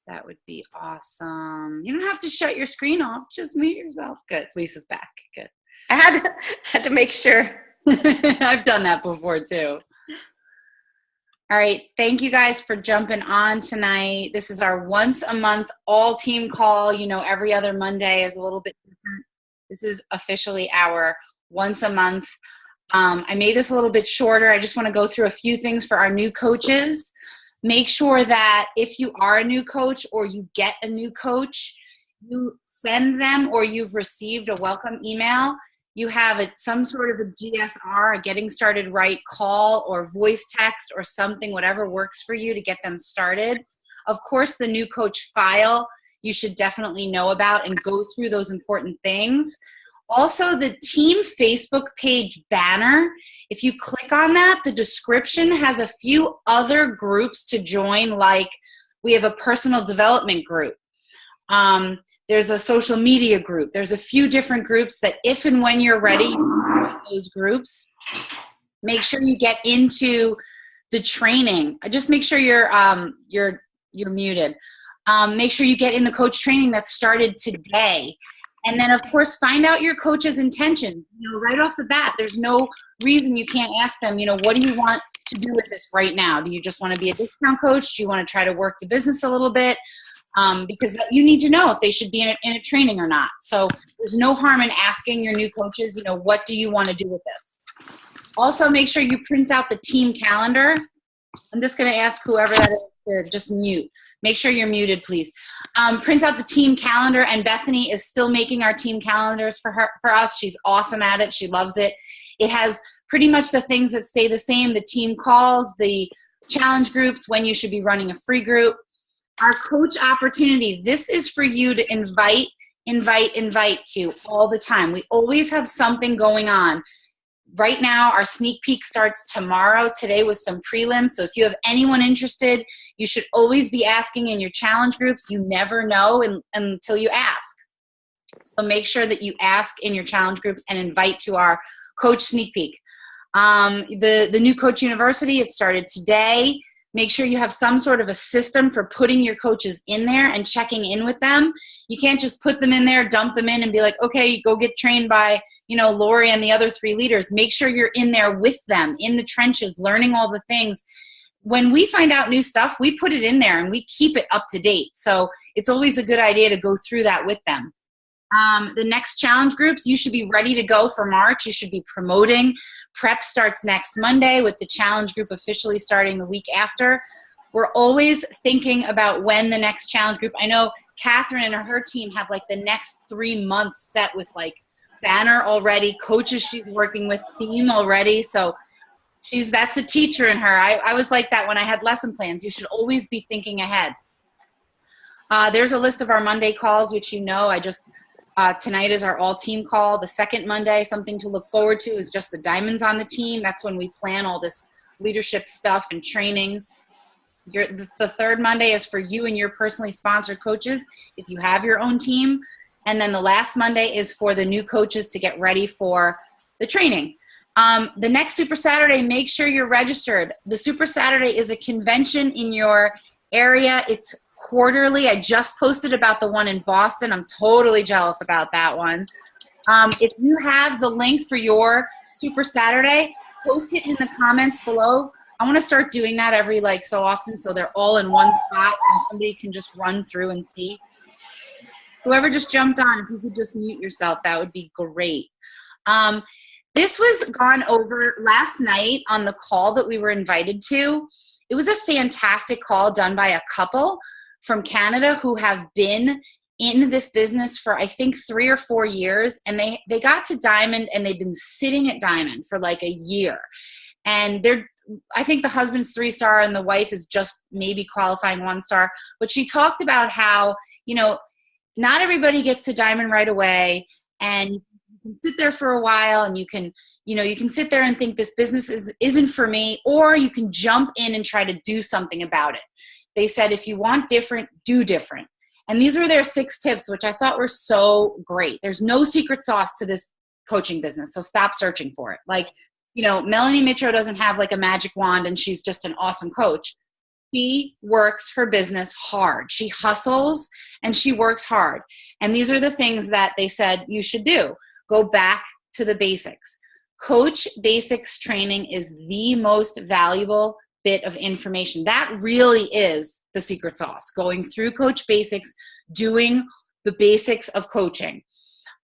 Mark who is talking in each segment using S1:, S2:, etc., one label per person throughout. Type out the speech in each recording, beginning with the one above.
S1: That would be awesome. You don't have to shut your screen off. Just mute yourself. Good. Lisa's back. Good.
S2: I had to make sure.
S1: I've done that before too. All right. Thank you guys for jumping on tonight. This is our once a month all team call. You know, every other Monday is a little bit different. This is officially our once a month. I made this a little bit shorter. I just want to go through a few things for our new coaches. Make sure that if you are a new coach or you get a new coach, you send them or you've received a welcome email. You have some sort of a GSR, a getting started right call or voice text or something, whatever works for you to get them started. Of course, the new coach file you should definitely know about and go through those important things. Also, the team Facebook page banner, if you click on that, the description has a few other groups to join, like we have a personal development group. There's a social media group. There's a few different groups that if and when you're ready, you can join those groups. Make sure you get into the training. Just make sure you're muted. Make sure you get in the coach training that started today. And then, of course, find out your coach's intention. You know, right off the bat, there's no reason you can't ask them, you know, what do you want to do with this right now? Do you just want to be a discount coach? Do you want to try to work the business a little bit? Because you need to know if they should be in a training or not. So there's no harm in asking your new coaches, you know, what do you want to do with this? Also, make sure you print out the team calendar. I'm just going to ask whoever that is to just mute. Make sure you're muted, please. Print out the team calendar, and Bethany is still making our team calendars for us. She's awesome at it. She loves it. It has pretty much the things that stay the same, the team calls, the challenge groups, when you should be running a free group. Our coach opportunity, this is for you to invite to all the time. We always have something going on. Right now, our sneak peek starts tomorrow. Today was some prelims. So if you have anyone interested, you should always be asking in your challenge groups. You never know until you ask. So make sure that you ask in your challenge groups and invite to our coach sneak peek. The new Coach University, it started today. Make sure you have some sort of a system for putting your coaches in there and checking in with them. You can't just put them in there, dump them in, and be like, okay, go get trained by, you know, Lori and the other 3 leaders. Make sure you're in there with them, in the trenches, learning all the things. When we find out new stuff, we put it in there and we keep it up to date. So it's always a good idea to go through that with them. The next challenge groups, you should be ready to go for March. You should be promoting. Prep starts next Monday with the challenge group officially starting the week after. We're always thinking about when the next challenge group, I know Catherine and her team have like the next 3 months set with like banner already, coaches she's working with, theme already. So that's the teacher in her. I was like that when I had lesson plans. You should always be thinking ahead. There's a list of our Monday calls, which you know, tonight is our all-team call. The second Monday, something to look forward to, is just the diamonds on the team. That's when we plan all this leadership stuff and trainings. The third Monday is for you and your personally sponsored coaches, if you have your own team. And then the last Monday is for the new coaches to get ready for the training. The next Super Saturday, make sure you're registered. The Super Saturday is a convention in your area. It's quarterly. I just posted about the one in Boston. I'm totally jealous about that one. If you have the link for your Super Saturday, post it in the comments below. I want to start doing that every so often, so they're all in one spot and somebody can just run through and see. Whoever just jumped on, if you could just mute yourself, that would be great. This was gone over last night on the call that we were invited to. It was a fantastic call done by a couple from Canada who have been in this business for, I think, 3 or 4 years. And they got to Diamond and they've been sitting at Diamond for like a year. And I think the husband's 3-star and the wife is just maybe qualifying 1-star. But she talked about how, you know, not everybody gets to Diamond right away. And you can sit there for a while and you can sit there and think this business isn't for me, or you can jump in and try to do something about it. They said, if you want different, do different. And these were their 6 tips, which I thought were so great. There's no secret sauce to this coaching business, so stop searching for it. Like, you know, Melanie Mitro doesn't have like a magic wand and she's just an awesome coach. she works her business hard. She hustles and she works hard. And these are the things that they said you should do. Go back to the basics. Coach Basics training is the most valuable bit of information. That really is the secret sauce. Going through Coach Basics, doing the basics of coaching,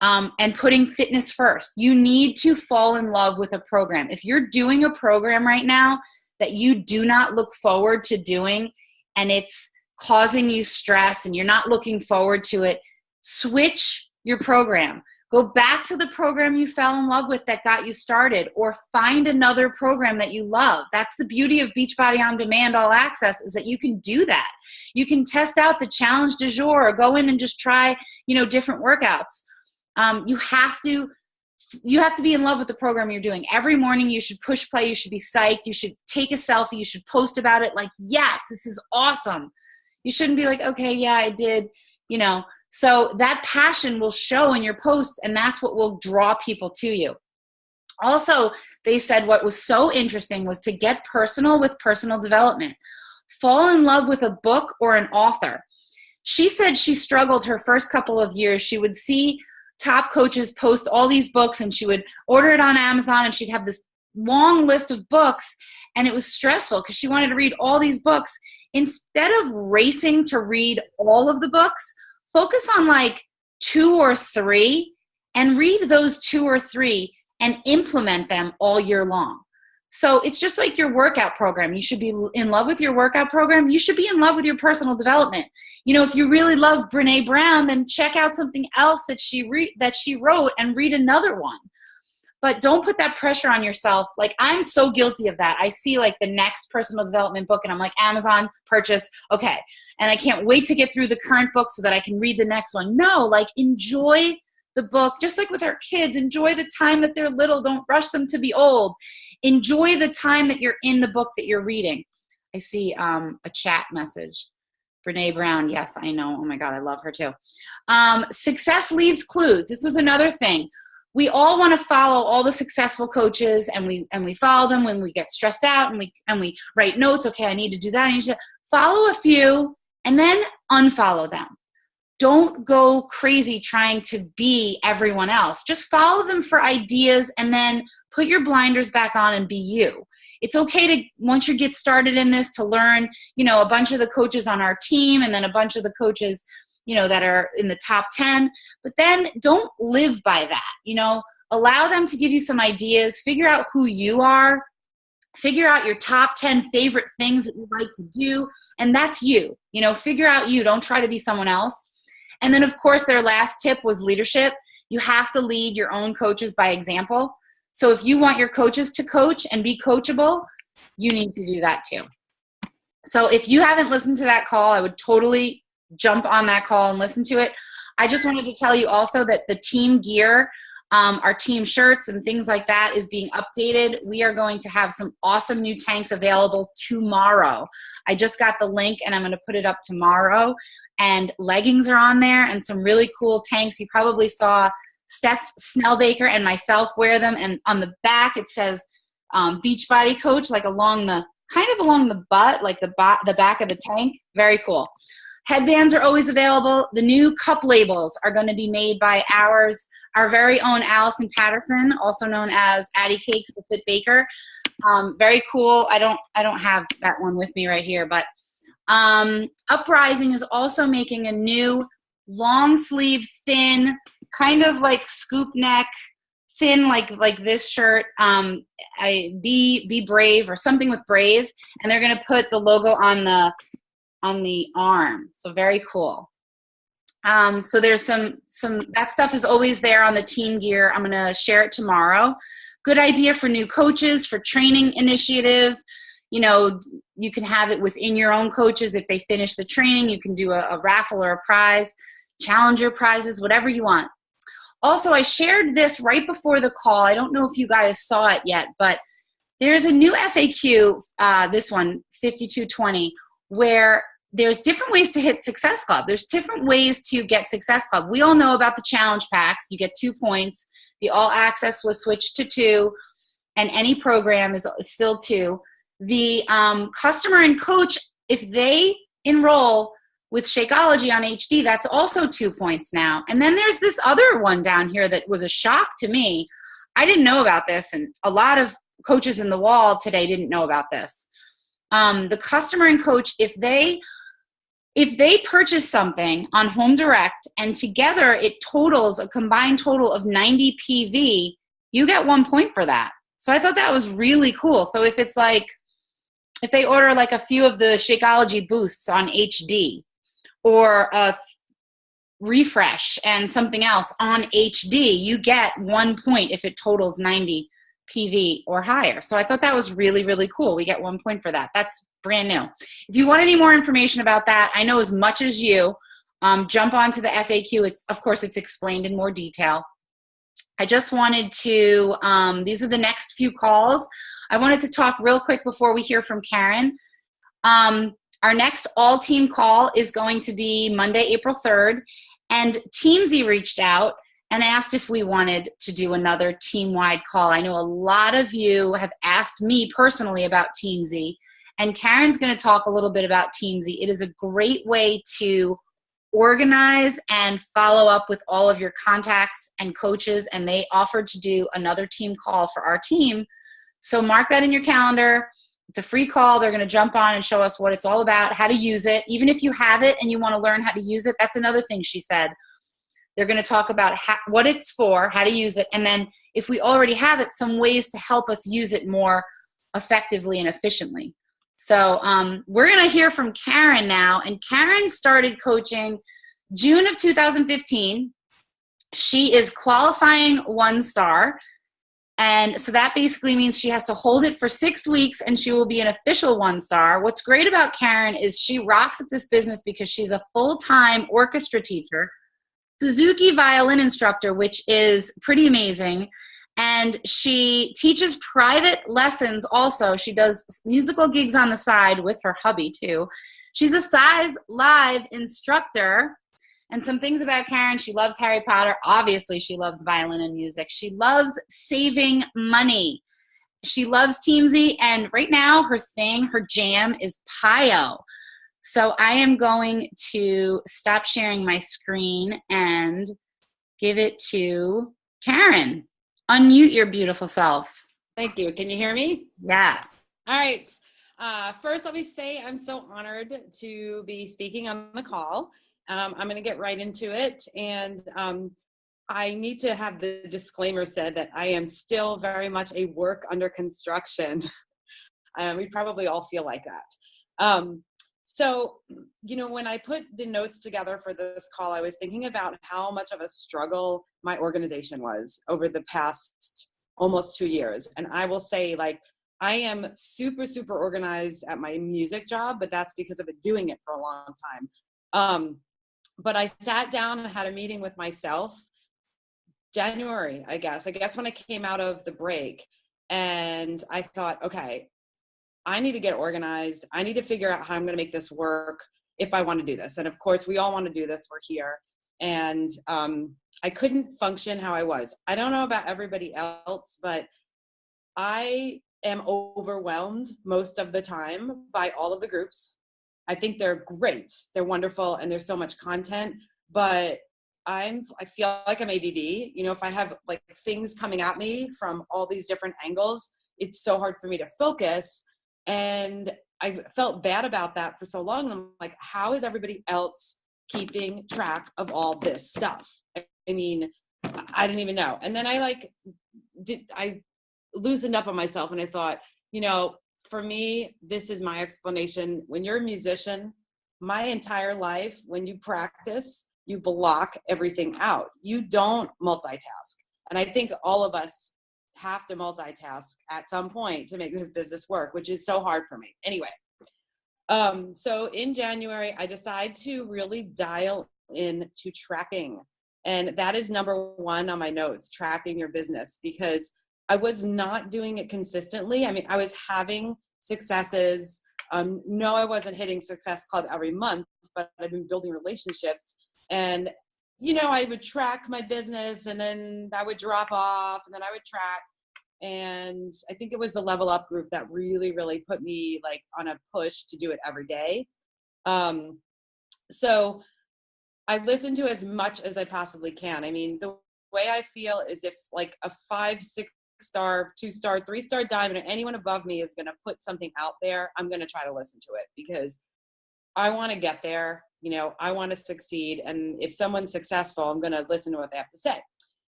S1: and putting fitness first. You need to fall in love with a program. If you're doing a program right now that you do not look forward to doing and it's causing you stress and you're not looking forward to it, switch your program. Go back to the program you fell in love with that got you started, or find another program that you love. That's the beauty of Beachbody On Demand All Access, is that you can do that. You can test out the challenge du jour or go in and just try, different workouts. You have to be in love with the program you're doing. Every morning you should push play. You should be psyched. You should take a selfie. You should post about it like, yes, this is awesome. You shouldn't be like, okay, yeah, I did, So that passion will show in your posts, and that's what will draw people to you. Also, they said what was so interesting was to get personal with personal development. Fall in love with a book or an author. She said she struggled her first couple of years. She would see top coaches post all these books, and she would order it on Amazon, and she'd have this long list of books, and it was stressful because she wanted to read all these books. Instead of racing to read all of the books, focus on like 2 or 3 and read those 2 or 3 and implement them all year long. So it's just like your workout program. You should be in love with your workout program. You should be in love with your personal development. If you really love Brené Brown, then check out something else that she wrote and read another one. But don't put that pressure on yourself. Like, I'm so guilty of that. I see like the next personal development book and I'm like, Amazon purchase, okay. And I can't wait to get through the current book so that I can read the next one. No, like, enjoy the book. Just like with our kids, enjoy the time that they're little. Don't rush them to be old. Enjoy the time that you're in the book that you're reading. I see a chat message. Brené Brown, yes, I know. Oh my God, I love her too. Success leaves clues. This was another thing. We all want to follow all the successful coaches, and we follow them when we get stressed out, and we write notes. Okay, I need to do that. I need to follow a few and then unfollow them. Don't go crazy trying to be everyone else. Just follow them for ideas and then put your blinders back on and be you. It's okay to, once you get started in this, to learn, a bunch of the coaches on our team and then a bunch of the coaches that are in the top 10, but then don't live by that. Allow them to give you some ideas, figure out who you are, figure out your top 10 favorite things that you like to do, and that's you. Figure out you. Don't try to be someone else. And then, of course, their last tip was leadership. You have to lead your own coaches by example. So if you want your coaches to coach and be coachable, you need to do that too. So if you haven't listened to that call, I would totally jump on that call and listen to it. I just wanted to tell you also that the team gear, our team shirts and things like that, is being updated. We are going to have some awesome new tanks available tomorrow. I just got the link and I'm going to put it up tomorrow. And leggings are on there and some really cool tanks. You probably saw Steph Snellbaker and myself wear them. And on the back it says Beachbody Coach, like along the butt, like the back of the tank. Very cool. Headbands are always available. The new cup labels are going to be made by our very own Allison Patterson, also known as Addie Cakes, the Fit Baker. Very cool. I don't have that one with me right here, but Uprising is also making a new long sleeve, thin, kind of like scoop neck, thin like this shirt. Be brave, or something with brave, and they're going to put the logo on the arm. So very cool. So there's some that stuff is always there on the team gear. I'm going to share it tomorrow. Good idea for new coaches, for training initiative. You can have it within your own coaches. If they finish the training, you can do a raffle or a prize, challenger prizes, whatever you want. Also, I shared this right before the call. I don't know if you guys saw it yet, but there's a new FAQ, this one, 5220, where there's different ways to hit Success Club. There's different ways to get Success Club. We all know about the challenge packs. You get 2 points. The all access was switched to 2, and any program is still 2. The customer and coach if they enroll with Shakeology on HD, that's also 2 points now. And then there's this other one down here that was a shock to me. I didn't know about this, and a lot of coaches in the wall today didn't know about this. The customer and coach, if they purchase something on Home Direct and together it totals a combined total of 90 PV, you get 1 point for that. So I thought that was really cool. So if it's like, if they order like a few of the Shakeology boosts on HD, or a refresh and something else on HD, you get 1 point if it totals 90 PV or higher. So I thought that was really, really cool. We get 1 point for that. That's brand new. If you want any more information about that, I know as much as you, jump onto the FAQ. Of course, it's explained in more detail. I just wanted to, these are the next few calls. I wanted to talk real quick before we hear from Karen. Our next all-team call is going to be Monday, April 3rd, and Teamsy reached out and asked if we wanted to do another team-wide call. I know a lot of you have asked me personally about Teamsy, and Karen's going to talk a little bit about Teamsy. It is a great way to organize and follow up with all of your contacts and coaches, and they offered to do another team call for our team. So mark that in your calendar. It's a free call. They're going to jump on and show us what it's all about, how to use it. Even if you have it and you want to learn how to use it, that's another thing she said. They're going to talk about what it's for, how to use it, and then if we already have it, some ways to help us use it more effectively and efficiently. So we're going to hear from Karen now, and Karen started coaching June of 2015. She is qualifying 1-star. And so that basically means she has to hold it for 6 weeks and she will be an official 1-star. What's great about Karen is she rocks at this business because she's a full-time orchestra teacher, Suzuki violin instructor, which is pretty amazing. And she teaches private lessons also. She does musical gigs on the side with her hubby too. She's a Size Live instructor. And some things about Karen: she loves Harry Potter. Obviously, she loves violin and music. She loves saving money. She loves Teamsy. And right now, her jam is PIO. So I am going to stop sharing my screen and give it to Karen. Unmute your beautiful self.
S2: Thank you. Can you hear me?
S1: Yes.
S2: All right. First, let me say I'm so honored to be speaking on the call. I'm going to get right into it. And I need to have the disclaimer said that I am still very much a work under construction. We probably all feel like that. So, when I put the notes together for this call, I was thinking about how much of a struggle my organization was over the past almost 2 years. And I will say, I am super, super organized at my music job, but that's because I've been doing it for a long time. But I sat down and had a meeting with myself January, I guess when I came out of the break, and I thought, okay, I need to get organized. I need to figure out how I'm going to make this work if I want to do this. And of course, we all want to do this. We're here. And I couldn't function how I was. I don't know about everybody else, but I am overwhelmed most of the time by all of the groups. I think they're great. They're wonderful. And there's so much content, but I feel like I'm ADD. If I have things coming at me from all these different angles, it's so hard for me to focus. And I felt bad about that for so long. And I'm like, how is everybody else keeping track of all this stuff? I mean, I didn't even know. And then I loosened up on myself and I thought, for me, this is my explanation. When you're a musician, my entire life, when you practice, you block everything out. You don't multitask. And I think all of us have to multitask at some point to make this business work, which is so hard for me. Anyway, so in January, I decided to really dial in to tracking. And that is number one on my notes, tracking your business, because I was not doing it consistently. I mean, I was having successes. No, I wasn't hitting Success Club every month, but I've been building relationships. And, I would track my business and then that would drop off and then I would track. And I think it was the Level Up group that really, really put me like on a push to do it every day. So I listen to as much as I possibly can. I mean, the way I feel is if like a 5, 6-star, 2-star, 3-star diamond or anyone above me is going to put something out there, I'm going to try to listen to it because I want to get there. You know, I want to succeed. And if someone's successful, I'm going to listen to what they have to say.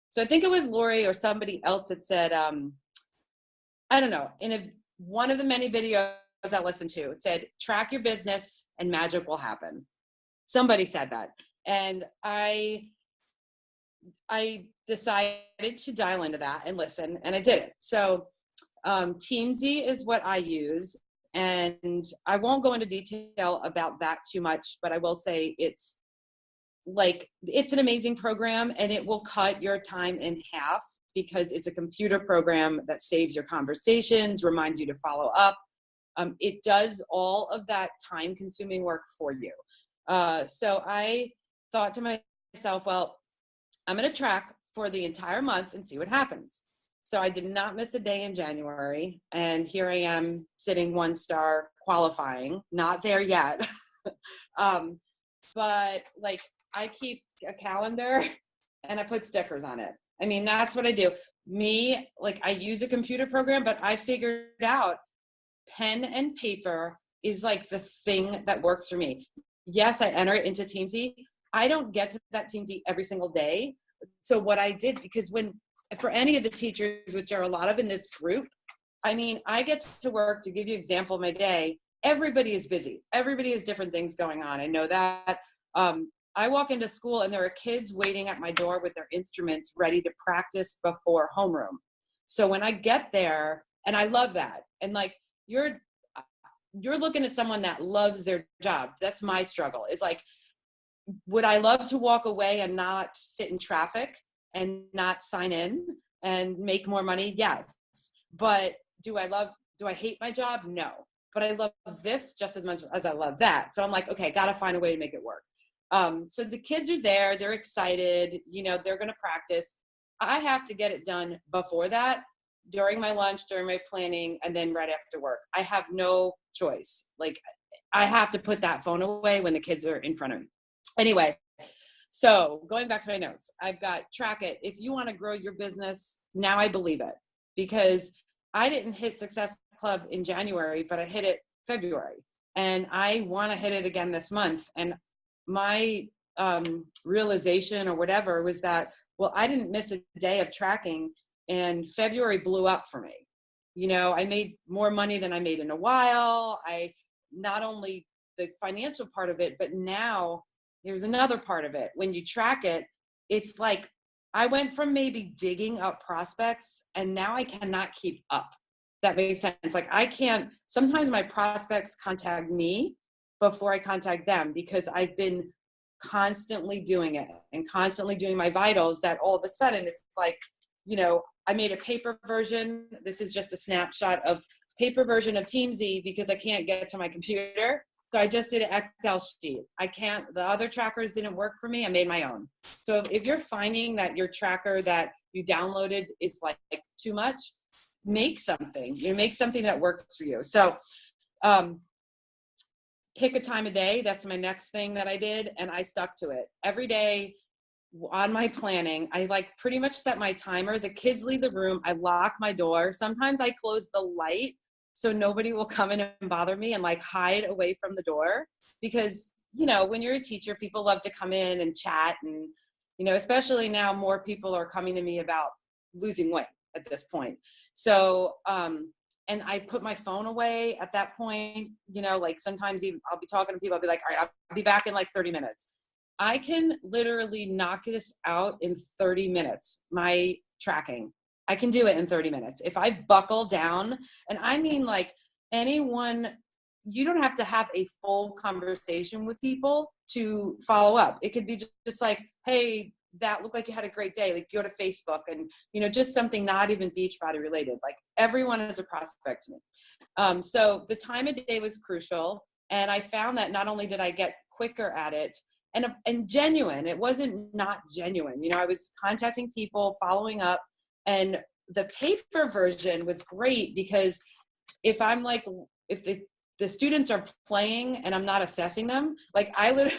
S2: So I think it was Lori or somebody else that said, I don't know, one of the many videos I listened to, it said, track your business and magic will happen. Somebody said that. And I decided to dial into that and listen, and I did it. So Teamzy is what I use. And I won't go into detail about that too much, but I will say it's an amazing program, and it will cut your time in half because it's a computer program that saves your conversations, reminds you to follow up. It does all of that time consuming work for you. So I thought to myself, well, I'm going to track for the entire month and see what happens. So I did not miss a day in January. And here I am sitting 1-star qualifying, not there yet. But like I keep a calendar and I put stickers on it. I mean, that's what I do. I use a computer program, but I figured out pen and paper is like the thing that works for me. Yes, I enter it into Teamzy. I don't get to that Teamzy every single day. So what I did, because for any of the teachers, which are a lot of in this group, I mean, I get to work, to give you an example of my day, everybody is busy. Everybody has different things going on. I know that. I walk into school and there are kids waiting at my door with their instruments ready to practice before homeroom. So when I get there, and I love that, and like you're looking at someone that loves their job. That's my struggle. Is like, would I love to walk away and not sit in traffic and not sign in and make more money? Yes. But do I hate my job? No. But I love this just as much as I love that. So I'm like, okay, got to find a way to make it work. So the kids are there, they're excited, you know, they're going to practice. I have to get it done before that, during my lunch, during my planning, and then right after work. I have no choice. Like I have to put that phone away when the kids are in front of me. Anyway, so going back to my notes, I've got track it. If you want to grow your business, now I believe it, because I didn't hit Success Club in January, but I hit it February, and I want to hit it again this month. And my realization or whatever was that, well, I didn't miss a day of tracking, and February blew up for me. You know, I made more money than I made in a while. Not only the financial part of it, but now there's another part of it. When you track it, it's like I went from maybe digging up prospects, and now I cannot keep up. That makes sense. Like sometimes my prospects contact me before I contact them, because I've been constantly doing it and constantly doing my vitals, that all of a sudden it's like, you know, I made a paper version. This is just a snapshot of paper version of Teamzy because I can't get to my computer. So I just did an Excel sheet. The other trackers didn't work for me. I made my own. So if you're finding that your tracker that you downloaded is like too much, make something. Make something that works for you. So pick a time of day. That's my next thing that I did. And I stuck to it every day on my planning. I like pretty much set my timer. The kids leave the room. I lock my door. Sometimes I close the light so nobody will come in and bother me, and like hide away from the door, because, you know, when you're a teacher, people love to come in and chat. And, you know, especially now more people are coming to me about losing weight at this point. So, and I put my phone away at that point, you know, like sometimes even I'll be talking to people, I'll be like, all right, I'll be back in like 30 minutes. I can literally knock this out in 30 minutes, my tracking. I can do it in 30 minutes. If I buckle down, and I mean like anyone, you don't have to have a full conversation with people to follow up. It could be just like, hey, that looked like you had a great day. Like go to Facebook and, you know, just something not even Beachbody related. Like everyone is a prospect to me. So the time of day was crucial. And I found that not only did I get quicker at it, and genuine, it wasn't not genuine. You know, I was contacting people, following up, and the paper version was great because if the students are playing and I'm not assessing them, like I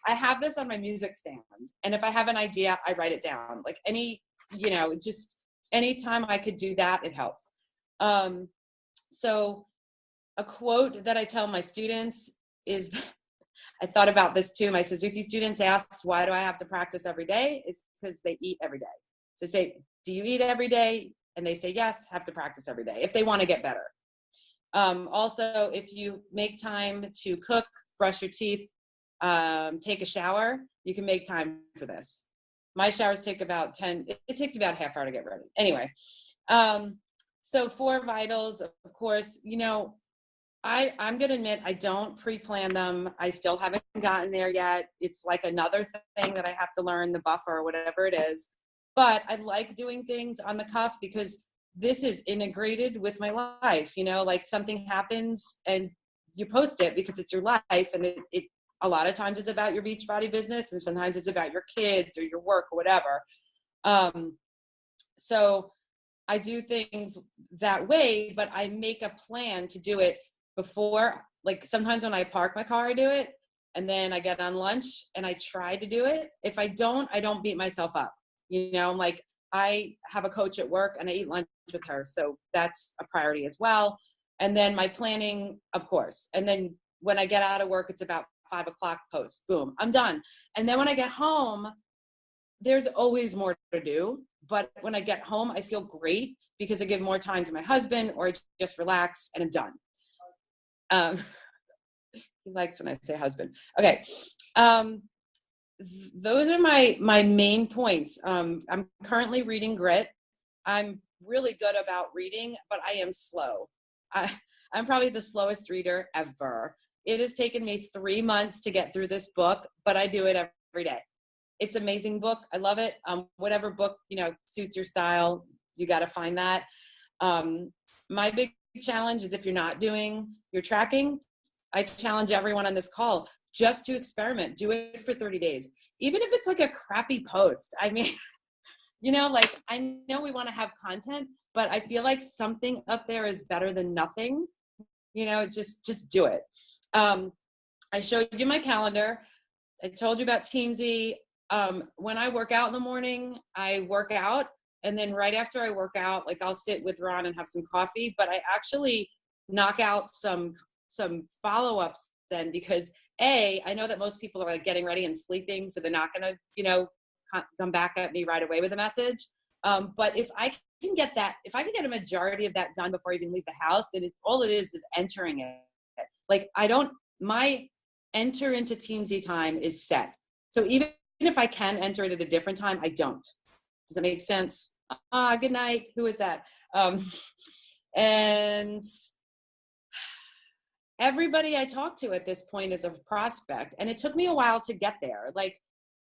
S2: have this on my music stand. And if I have an idea, I write it down. Like just anytime I could do that, it helps. So a quote that I tell my students is, I thought about this too. My Suzuki students asked, why do I have to practice every day? It's because they eat every day. So say, do you eat every day? And they say, yes, have to practice every day if they want to get better. Also, if you make time to cook, brush your teeth, take a shower, you can make time for this. My showers take about it takes about half hour to get ready. Anyway, so 4 vitals, of course, I'm going to admit I don't pre-plan them. I still haven't gotten there yet. It's like another thing that I have to learn, the buffer or whatever it is. But I like doing things on the cuff because this is integrated with my life. Like something happens and you post it because it's your life. And it a lot of times is about your Beachbody business, and sometimes it's about your kids or your work or whatever. So I do things that way, but I make a plan to do it before. Like sometimes when I park my car, I do it, and then I get on lunch and I try to do it. If I don't beat myself up. Like I have a coach at work and I eat lunch with her. So that's a priority as well. And then my planning, of course. And then when I get out of work, it's about 5 o'clock post, boom, I'm done. And then when I get home, there's always more to do. But when I get home, I feel great because I give more time to my husband, or I just relax and I'm done. He likes when I say husband. Okay. Those are my main points. I'm currently reading Grit. I'm really good about reading, but I am slow. I'm probably the slowest reader ever. It has taken me 3 months to get through this book, but I do it every day. It's an amazing book. I love it. Whatever book, suits your style, you got to find that. My big challenge is if you're not doing your tracking, I challenge everyone on this call just to experiment. Do it for 30 days. Even if it's like a crappy post. I mean, like I know we want to have content, but I feel like something up there is better than nothing. Just do it. I showed you my calendar. I told you about Teamsy. When I work out in the morning, I work out. And then right after I work out, like I'll sit with Ron and have some coffee, but I actually knock out some follow-ups then, because I know that most people are like getting ready and sleeping. So they're not going to, come back at me right away with a message. But if I can get a majority of that done before I even leave the house, then all it is entering it. Like my enter into Teamsy time is set. So even if I can enter it at a different time, I don't. Does that make sense? Good night. Who is that? And everybody I talk to at this point is a prospect. And it took me a while to get there. Like,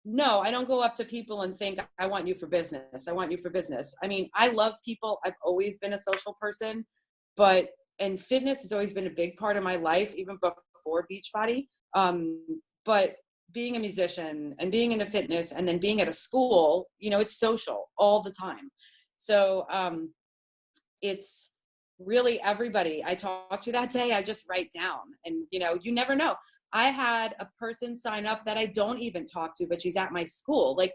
S2: no, I don't go up to people and think, I want you for business. I want you for business. I mean, I love people. I've always been a social person, and fitness has always been a big part of my life, even before Beachbody. But being a musician and being into fitness and then being at a school, it's social all the time. So it's really everybody I talk to that day, I just write down. And, you never know. I had a person sign up that I don't even talk to, but she's at my school. Like,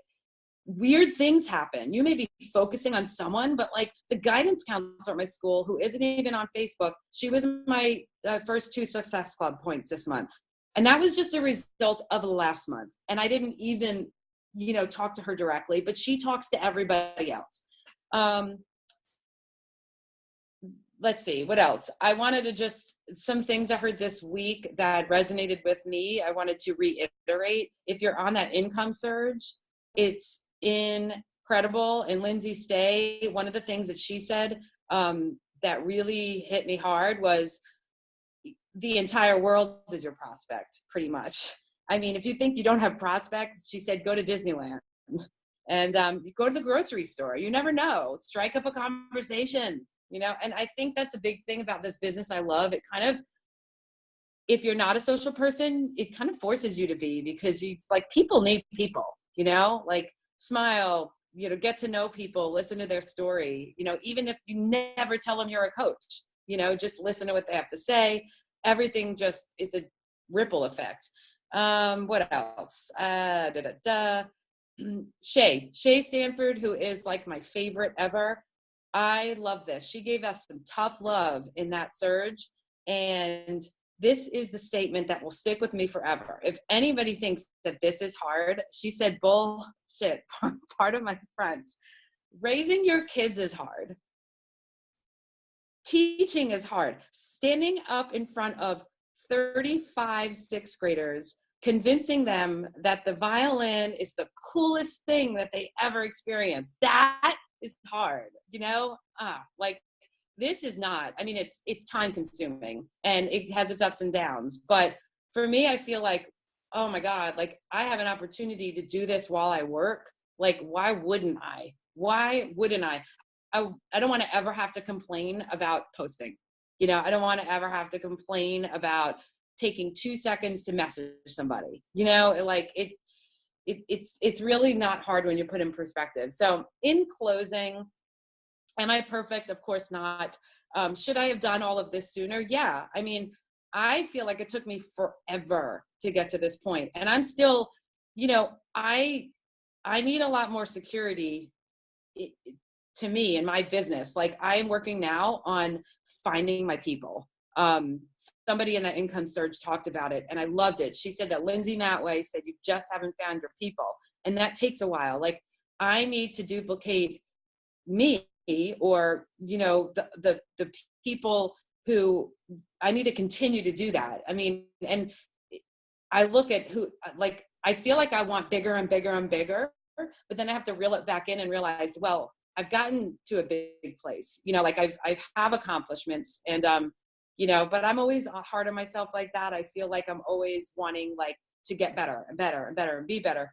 S2: weird things happen. You may be focusing on someone, but like the guidance counselor at my school, who isn't even on Facebook, she was my first 2 Success Club points this month. And that was just a result of last month. And I didn't even, talk to her directly, but she talks to everybody else. Let's see, what else? I wanted to some things I heard this week that resonated with me. I wanted to reiterate. If you're on that income surge, it's incredible. And Lindsay Stay, one of the things that she said that really hit me hard was the entire world is your prospect, pretty much. I mean, if you think you don't have prospects, she said, go to Disneyland and go to the grocery store. You never know. Strike up a conversation, and I think that's a big thing about this business. I love it. Kind of, if you're not a social person, it kind of forces you to be, because it's like people need people, like smile, get to know people, listen to their story, even if you never tell them you're a coach, just listen to what they have to say. Everything just is a ripple effect. What else? Shay Stanford, who is like my favorite ever. I love this. She gave us some tough love in that surge. And this is the statement that will stick with me forever. If anybody thinks that this is hard, she said, bullshit, part of my French. Raising your kids is hard. Teaching is hard. Standing up in front of 35 sixth graders, convincing them that the violin is the coolest thing that they ever experienced. That is hard, like this is not, I mean, it's time consuming and it has its ups and downs. But for me, I feel like, oh my God, like I have an opportunity to do this while I work. Like, why wouldn't I? I don't want to ever have to complain about posting. I don't want to ever have to complain about taking 2 seconds to message somebody. Like it's really not hard when you put in perspective. So in closing, am I perfect? Of course not. Should I have done all of this sooner? Yeah. I mean, I feel like it took me forever to get to this point, and I'm still, I need a lot more security to me in my business. Like I am working now on finding my people. Somebody in that income surge talked about it and I loved it. She said that Lindsay Matway said, you just haven't found your people. And that takes a while. Like I need to duplicate me, or, the people who I need to continue to do that. I mean, and I look at who, like, I feel like I want bigger and bigger and bigger, but then I have to reel it back in and realize, well, I've gotten to a big place, like I have accomplishments and, but I'm always hard on myself like that. I feel like I'm always wanting like to get better and better and better and be better.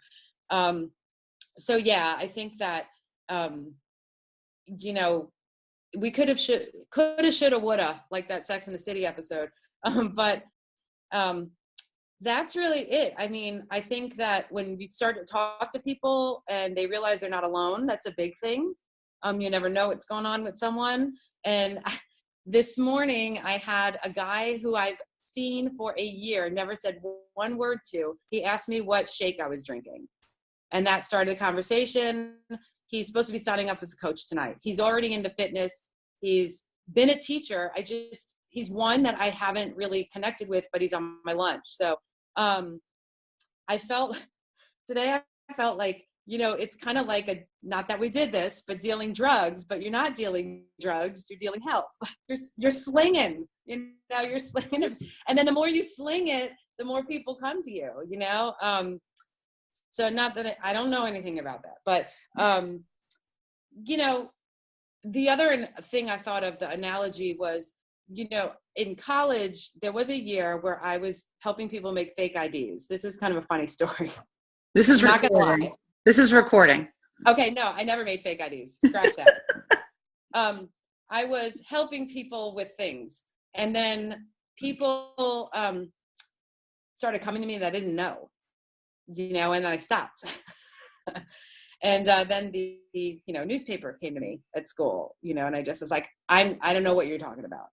S2: So yeah, I think that, we coulda, shoulda, woulda, like that Sex and the City episode. But that's really it. I mean, I think that when you start to talk to people and they realize they're not alone, that's a big thing. You never know what's going on with someone. And this morning I had a guy who I've seen for a year, never said one word to. He asked me what shake I was drinking. And that started the conversation. He's supposed to be signing up as a coach tonight. He's already into fitness. He's been a teacher. He's one that I haven't really connected with, but he's on my lunch. So today I felt like, it's kind of like not that we did this, but dealing drugs, but you're not dealing drugs, you're dealing health. You're slinging, you're slinging it. And then the more you sling it, the more people come to you, so not that I don't know anything about that, but, the other thing I thought of, the analogy was, in college, there was a year where I was helping people make fake IDs. This is kind of a funny story.
S1: This is recording. This is recording.
S2: Okay, no, I never made fake IDs. Scratch that. I was helping people with things, and then people started coming to me that I didn't know, and I stopped. And then the newspaper came to me at school, and I just was like, I don't know what you're talking about.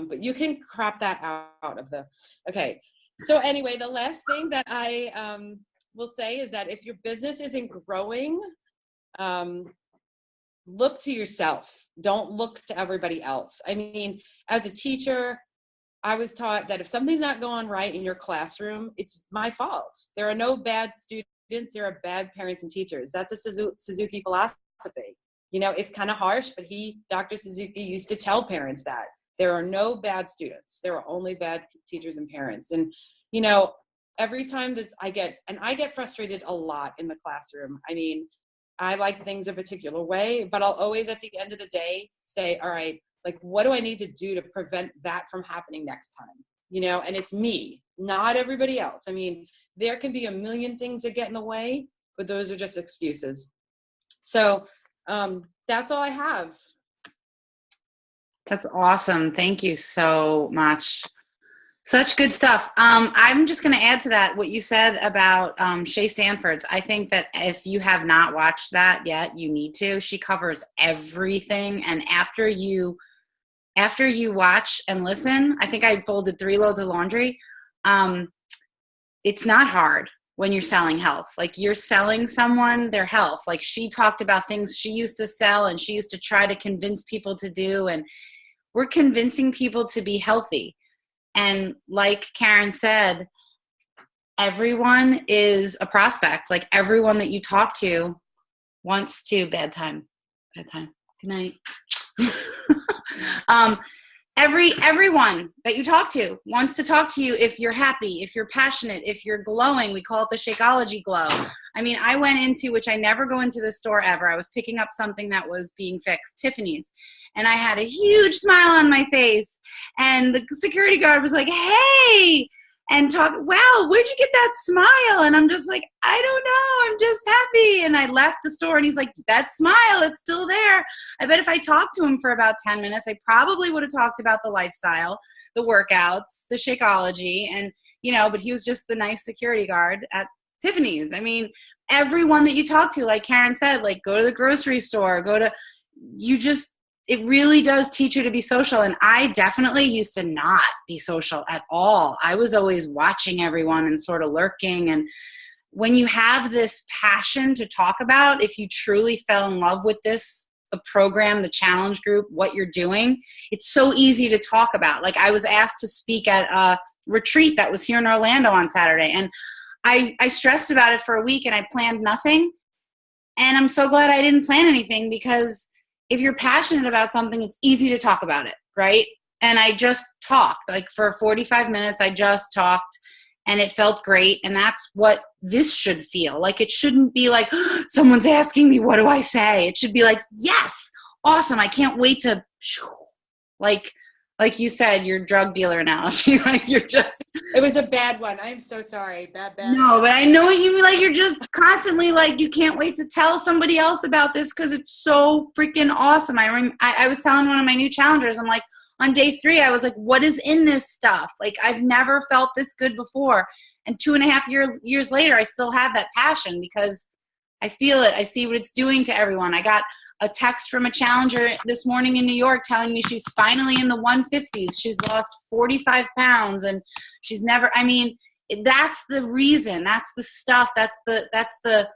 S2: But you can crop that out of the, okay. So anyway, the last thing that I will say is that if your business isn't growing, look to yourself. Don't look to everybody else. I mean, as a teacher, I was taught that if something's not going right in your classroom, it's my fault. There are no bad students. There are bad parents and teachers. That's a Suzuki philosophy. It's kind of harsh, but Dr. Suzuki used to tell parents that there are no bad students. There are only bad teachers and parents. And, every time that I get frustrated a lot in the classroom. I mean, I like things a particular way, but I'll always at the end of the day say, all right, like, what do I need to do to prevent that from happening next time? And it's me, not everybody else. I mean, there can be a million things that get in the way, but those are just excuses. So that's all I have.
S1: That's awesome. Thank you so much. Such good stuff. I'm just going to add to that what you said about Shay Stanford's. I think that if you have not watched that yet, you need to. She covers everything. And after you watch and listen, I think I folded 3 loads of laundry. It's not hard when you're selling health. Like, you're selling someone their health. Like, she talked about things she used to sell and she used to try to convince people to do. And we're convincing people to be healthy. And like Karen said, everyone is a prospect. Like, everyone that you talk to wants to, bedtime, good night. Everyone that you talk to wants to talk to you if you're happy, if you're passionate, if you're glowing. We call it the Shakeology glow. I mean, I went into, which I never go into the store ever. I was picking up something that was being fixed, Tiffany's, and I had a huge smile on my face. And the security guard was like, "Hey," and wow, where'd you get that smile? And I'm just like, I don't know, I'm just happy. And I left the store and he's like, that smile, it's still there. I bet if I talked to him for about 10 minutes, I probably would have talked about the lifestyle, the workouts, the Shakeology, and, but he was just the nice security guard at Tiffany's. I mean, everyone that you talk to, like Karen said, like, go to the grocery store, it really does teach you to be social. And I definitely used to not be social at all. I was always watching everyone and sort of lurking. And when you have this passion to talk about, if you truly fell in love with the program, the challenge group, what you're doing, it's so easy to talk about. Like, I was asked to speak at a retreat that was here in Orlando on Saturday. And I stressed about it for a week and I planned nothing. And I'm so glad I didn't plan anything, because if you're passionate about something, it's easy to talk about it, right? And I just talked, like, for 45 minutes, I just talked, and it felt great. And that's what this should feel like. It shouldn't be like, someone's asking me, what do I say? It should be like, yes, awesome. I can't wait to, like you said, your drug dealer analogy, like,
S2: it was a bad one. I'm so sorry. Bad.
S1: No, but I know what you mean. Like, you're just constantly like, you can't wait to tell somebody else about this because it's so freaking awesome. I was telling one of my new challengers, I'm like, on day 3, I was like, what is in this stuff? Like, I've never felt this good before. And 2.5 years later, I still have that passion because I feel it. I see what it's doing to everyone. I got a text from a challenger this morning in New York telling me she's finally in the 150s. She's lost 45 pounds and she's never, that's the reason. That's the stuff. That's the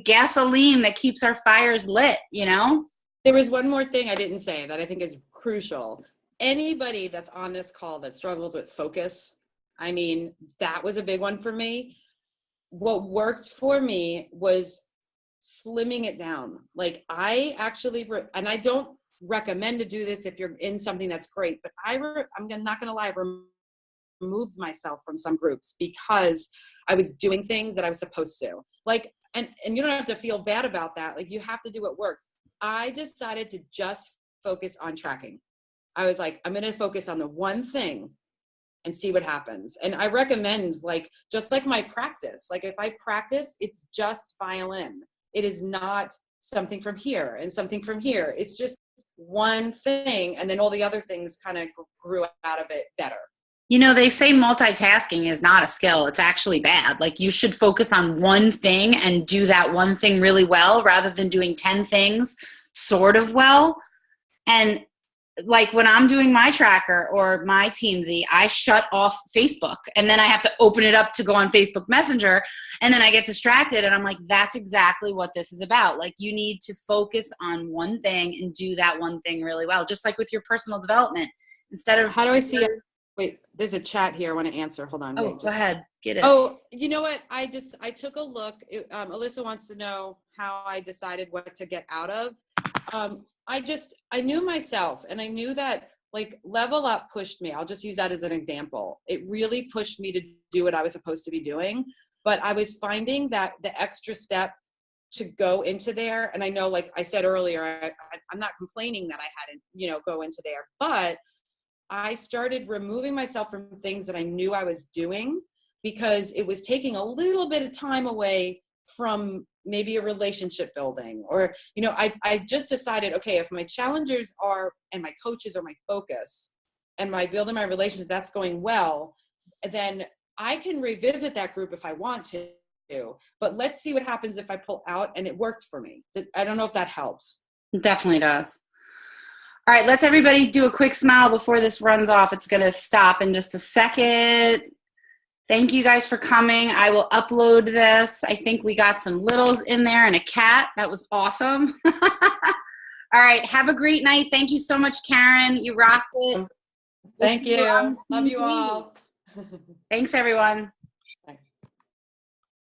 S1: gasoline that keeps our fires lit,
S2: There was one more thing I didn't say that I think is crucial. Anybody that's on this call that struggles with focus, that was a big one for me. What worked for me was slimming it down. Like, I actually, and I don't recommend to do this if you're in something that's great, but I'm not going to lie, removed myself from some groups because I was doing things that I was supposed to. Like, and you don't have to feel bad about that. Like, you have to do what works. I decided to just focus on tracking. I was like, I'm going to focus on the one thing and see what happens. And I recommend, like, just like my practice, like, if I practice, it's just violin. It is not something from here and something from here. It's just one thing. And then all the other things kind of grew out of it better.
S1: They say multitasking is not a skill. It's actually bad. Like, you should focus on one thing and do that one thing really well rather than doing 10 things sort of well. And like, when I'm doing my tracker or my TeamZ, I shut off Facebook and then I have to open it up to go on Facebook Messenger, and then I get distracted, and I'm like, that's exactly what this is about. Like, you need to focus on one thing and do that one thing really well. Just like with your personal development, instead of,
S2: how do I see it? Wait, there's a chat here I want to answer. Hold on.
S1: Go ahead. Get it.
S2: Oh, you know what? I took a look. Alyssa wants to know how I decided what to get out of. I knew myself, and I knew that, like, Level Up pushed me. I'll just use that as an example. It really pushed me to do what I was supposed to be doing. But I was finding that the extra step to go into there, and I know, like I said earlier, I'm not complaining that I hadn't, go into there, but I started removing myself from things that I knew I was doing because it was taking a little bit of time away from maybe a relationship building, or, I just decided, okay, if my challengers and my coaches are my focus, and my building my relations, that's going well, then I can revisit that group if I want to. But let's see what happens if I pull out and it worked for me. I don't know if that helps.
S1: It definitely does. All right, let's everybody do a quick smile before this runs off. It's going to stop in just a second. Thank you guys for coming. I will upload this. I think we got some littles in there and a cat. That was awesome. All right, have a great night. Thank you so much, Karen. You rocked it.
S2: Thank you. Love you all.
S1: Thanks, everyone.